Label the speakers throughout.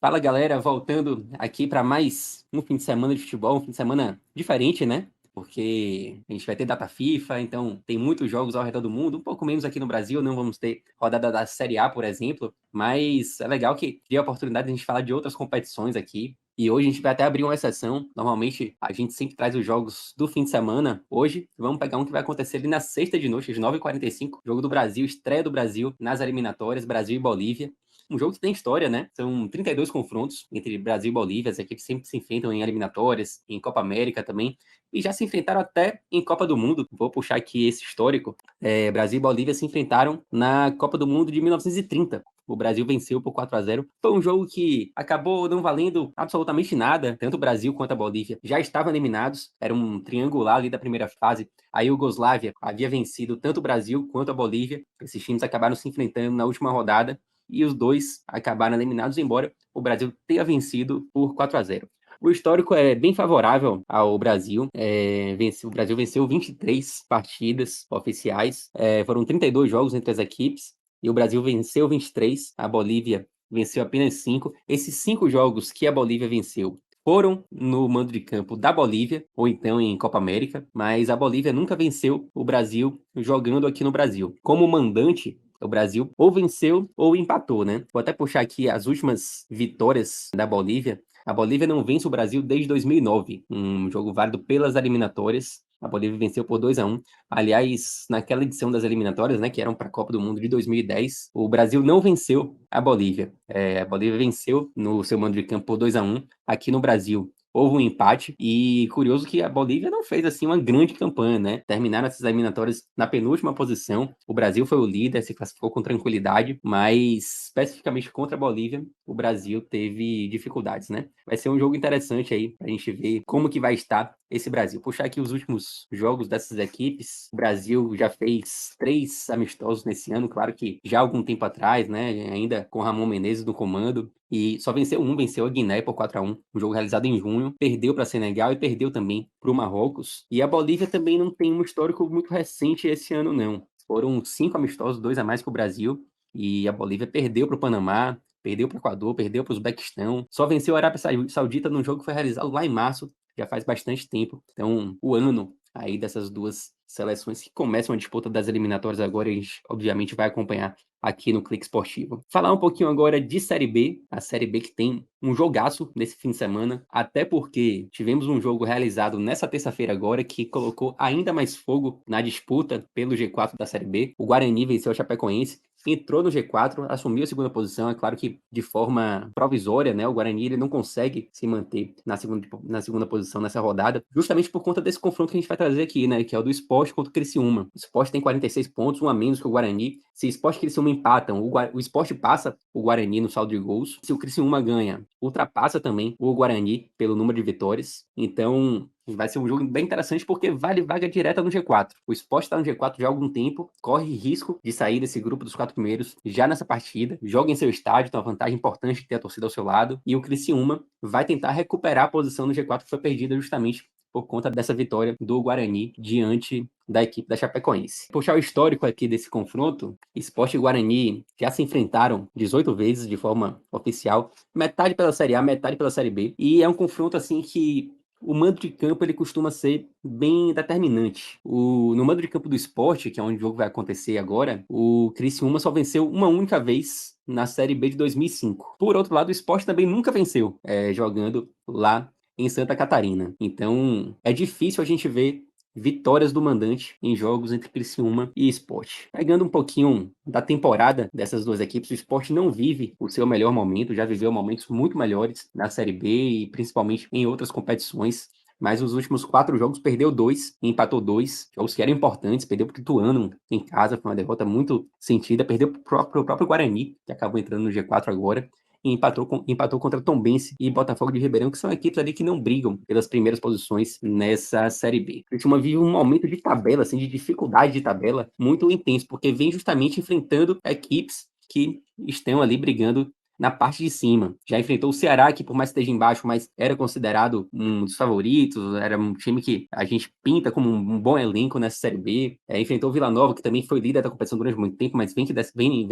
Speaker 1: Fala galera, voltando aqui para mais um fim de semana de futebol, um fim de semana diferente, né? Porque a gente vai ter data FIFA, então tem muitos jogos ao redor do mundo, um pouco menos aqui no Brasil, não vamos ter rodada da Série A, por exemplo, mas é legal que cria a oportunidade de a gente falar de outras competições aqui. E hoje a gente vai até abrir uma exceção. Normalmente a gente sempre traz os jogos do fim de semana. Hoje vamos pegar um que vai acontecer ali na sexta de noite, às 9h45, jogo do Brasil, estreia do Brasil nas eliminatórias, Brasil e Bolívia. Um jogo que tem história, né? São 32 confrontos entre Brasil e Bolívia. As equipes sempre se enfrentam em eliminatórias, em Copa América também. E já se enfrentaram até em Copa do Mundo. Vou puxar aqui esse histórico. Brasil e Bolívia se enfrentaram na Copa do Mundo de 1930. O Brasil venceu por 4-0. Foi um jogo que acabou não valendo absolutamente nada. Tanto o Brasil quanto a Bolívia já estavam eliminados. Era um triangular ali da primeira fase. A Iugoslávia havia vencido tanto o Brasil quanto a Bolívia. Esses times acabaram se enfrentando na última rodada e os dois acabaram eliminados, embora o Brasil tenha vencido por 4-0. O histórico é bem favorável ao Brasil. O Brasil venceu 23 partidas oficiais. Foram 32 jogos entre as equipes. E o Brasil venceu 23. A Bolívia venceu apenas 5. Esses 5 jogos que a Bolívia venceu foram no mando de campo da Bolívia, ou então em Copa América. Mas a Bolívia nunca venceu o Brasil jogando aqui no Brasil. Como mandante, o Brasil ou venceu ou empatou, né? Vou até puxar aqui as últimas vitórias da Bolívia. A Bolívia não vence o Brasil desde 2009, um jogo válido pelas eliminatórias. A Bolívia venceu por 2-1. Aliás, naquela edição das eliminatórias, né, que eram para a Copa do Mundo de 2010, o Brasil não venceu a Bolívia. A Bolívia venceu no seu mando de campo por 2-1. Aqui no Brasil, houve um empate e curioso que a Bolívia não fez assim uma grande campanha, né? Terminaram essas eliminatórias na penúltima posição. O Brasil foi o líder, se classificou com tranquilidade, mas especificamente contra a Bolívia, o Brasil teve dificuldades, né? Vai ser um jogo interessante aí pra gente ver como que vai estar esse Brasil. Puxar aqui os últimos jogos dessas equipes. O Brasil já fez 3 amistosos nesse ano, claro que já há algum tempo atrás, né? Ainda com Ramon Menezes no comando. E só venceu a Guiné por 4-1, um jogo realizado em junho, perdeu para Senegal e perdeu também para o Marrocos. E a Bolívia também não tem um histórico muito recente esse ano, não. Foram 5 amistosos, 2 a mais que o Brasil, e a Bolívia perdeu para o Panamá, perdeu para o Equador, perdeu para o Uzbequistão, só venceu a Arábia Saudita num jogo que foi realizado lá em março, já faz bastante tempo. Então, o ano aí dessas duas seleções que começam a disputa das eliminatórias agora, a gente obviamente vai acompanhar aqui no Clique Esportivo. Falar um pouquinho agora de Série B, a Série B que tem um jogaço nesse fim de semana, até porque tivemos um jogo realizado nessa terça-feira agora que colocou ainda mais fogo na disputa pelo G4 da Série B. O Guarani venceu o Chapecoense, entrou no G4, assumiu a segunda posição. É claro que de forma provisória, né? O Guarani ele não consegue se manter na segunda posição nessa rodada, justamente por conta desse confronto que a gente vai trazer aqui, né? Que é o do Sport contra o Criciúma. O Sport tem 46 pontos, um a menos que o Guarani. Se o Sport e o Criciúma empatam, o Sport passa o Guarani no saldo de gols. Se o Criciúma ganha, ultrapassa também o Guarani pelo número de vitórias. Então, vai ser um jogo bem interessante porque vale vaga direta no G4. O Sport está no G4 já há algum tempo, corre risco de sair desse grupo dos 4 primeiros já nessa partida, joga em seu estádio, tem uma vantagem importante de ter a torcida ao seu lado, e o Criciúma vai tentar recuperar a posição no G4 que foi perdida justamente por conta dessa vitória do Guarani diante da equipe da Chapecoense. Puxar o histórico aqui desse confronto, Sport e Guarani já se enfrentaram 18 vezes de forma oficial, metade pela Série A, metade pela Série B, e é um confronto assim que o mando de campo ele costuma ser bem determinante. No mando de campo do Sport, que é onde o jogo vai acontecer agora, o Criciúma só venceu uma única vez na Série B de 2005. Por outro lado, o Sport também nunca venceu jogando lá em Santa Catarina. Então, é difícil a gente ver vitórias do mandante em jogos entre Criciúma e Sport. Pegando um pouquinho da temporada dessas duas equipes, o Sport não vive o seu melhor momento, já viveu momentos muito melhores na Série B e principalmente em outras competições. Mas nos últimos 4 jogos perdeu 2 e empatou 2, jogos que eram importantes, perdeu para o Ituano em casa, foi uma derrota muito sentida, perdeu para o próprio Guarani, que acabou entrando no G4 agora, e empatou contra Tombense e Botafogo de Ribeirão, que são equipes ali que não brigam pelas primeiras posições nessa Série B. O Criciúma vive um momento de tabela, assim, de dificuldade de tabela muito intenso, porque vem justamente enfrentando equipes que estão ali brigando na parte de cima. Já enfrentou o Ceará, que por mais que esteja embaixo, mas era considerado um dos favoritos, era um time que a gente pinta como um bom elenco nessa Série B. Enfrentou o Vila Nova, que também foi líder da competição durante muito tempo, mas vem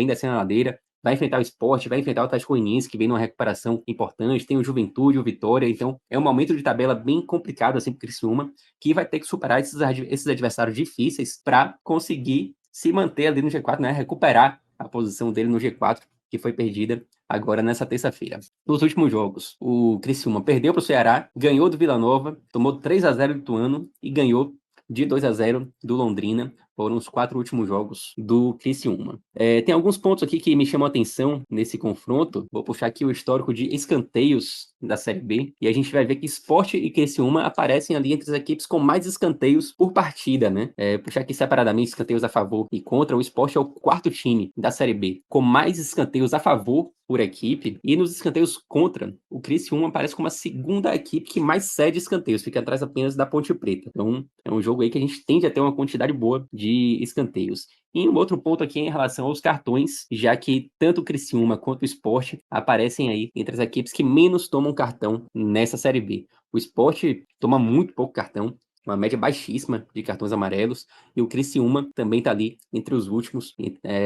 Speaker 1: descendo a ladeira. Vai enfrentar o Sport, vai enfrentar o Atlético Goianiense, que vem numa recuperação importante, tem o Juventude, o Vitória, então é um momento de tabela bem complicado assim para o Criciúma, que vai ter que superar esses adversários difíceis para conseguir se manter ali no G4, né? Recuperar a posição dele no G4, que foi perdida agora nessa terça-feira. Nos últimos jogos, o Criciúma perdeu para o Ceará, ganhou do Vila Nova, tomou 3-0 do Ituano e ganhou de 2-0 do Londrina. Foram os 4 últimos jogos do Criciúma. Tem alguns pontos aqui que me chamam a atenção nesse confronto. Vou puxar aqui o histórico de escanteios da Série B, e a gente vai ver que Sport e Criciúma aparecem ali entre as equipes com mais escanteios por partida, né? Puxar aqui separadamente escanteios a favor e contra, o Sport é o quarto time da Série B com mais escanteios a favor por equipe, e nos escanteios contra, o Criciúma aparece como a segunda equipe que mais cede escanteios, fica atrás apenas da Ponte Preta. Então, é um jogo aí que a gente tende a ter uma quantidade boa de escanteios. E um outro ponto aqui em relação aos cartões, já que tanto o Criciúma quanto o Sport aparecem aí entre as equipes que menos tomam cartão nessa Série B. O Sport toma muito pouco cartão, uma média baixíssima de cartões amarelos, e o Criciúma também está ali entre os últimos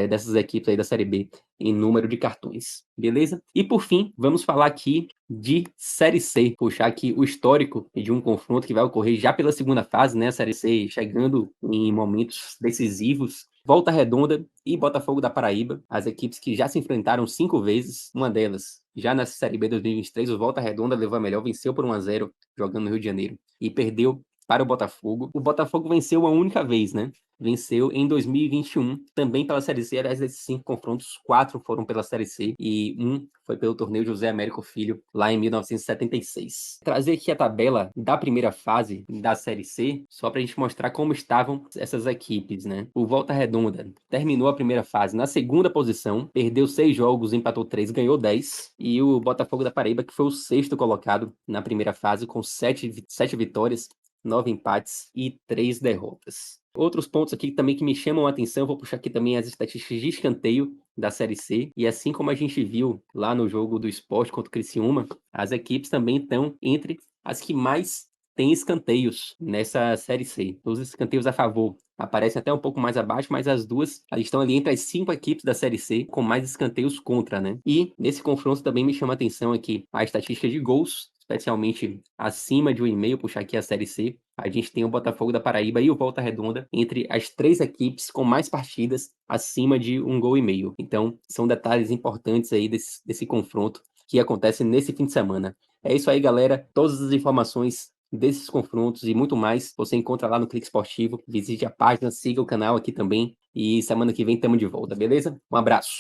Speaker 1: dessas equipes aí da Série B em número de cartões, beleza? E por fim, vamos falar aqui de Série C, puxar aqui o histórico de um confronto que vai ocorrer já pela segunda fase, né? A Série C chegando em momentos decisivos. Volta Redonda e Botafogo da Paraíba, as equipes que já se enfrentaram 5 vezes, uma delas já nessa Série B 2023, o Volta Redonda levou a melhor, venceu por 1-0 jogando no Rio de Janeiro e perdeu para o Botafogo. O Botafogo venceu uma única vez, né? Venceu em 2021, também pela Série C. Aliás, desses 5 confrontos, 4 foram pela Série C e 1 foi pelo torneio José Américo Filho, lá em 1976. Trazer aqui a tabela da primeira fase da Série C, só para a gente mostrar como estavam essas equipes, né? O Volta Redonda terminou a primeira fase na segunda posição, perdeu 6 jogos, empatou 3, ganhou 10. E o Botafogo da Paraíba, que foi o sexto colocado na primeira fase, com 7 vitórias, 9 empates e 3 derrotas. Outros pontos aqui também que me chamam a atenção, vou puxar aqui também as estatísticas de escanteio da Série C, e assim como a gente viu lá no jogo do Sport contra o Criciúma, as equipes também estão entre as que mais têm escanteios nessa Série C. Os escanteios a favor aparecem até um pouco mais abaixo, mas as duas estão ali entre as 5 equipes da Série C com mais escanteios contra, né? E nesse confronto também me chama a atenção aqui a estatística de gols, especialmente acima de 1,5, puxar aqui a Série C. A gente tem o Botafogo da Paraíba e o Volta Redonda entre as 3 equipes com mais partidas acima de 1,5 gol. Então, são detalhes importantes aí desse confronto que acontece nesse fim de semana. É isso aí, galera. Todas as informações desses confrontos e muito mais você encontra lá no Clique Esportivo. Visite a página, siga o canal aqui também. E semana que vem estamos de volta, beleza? Um abraço.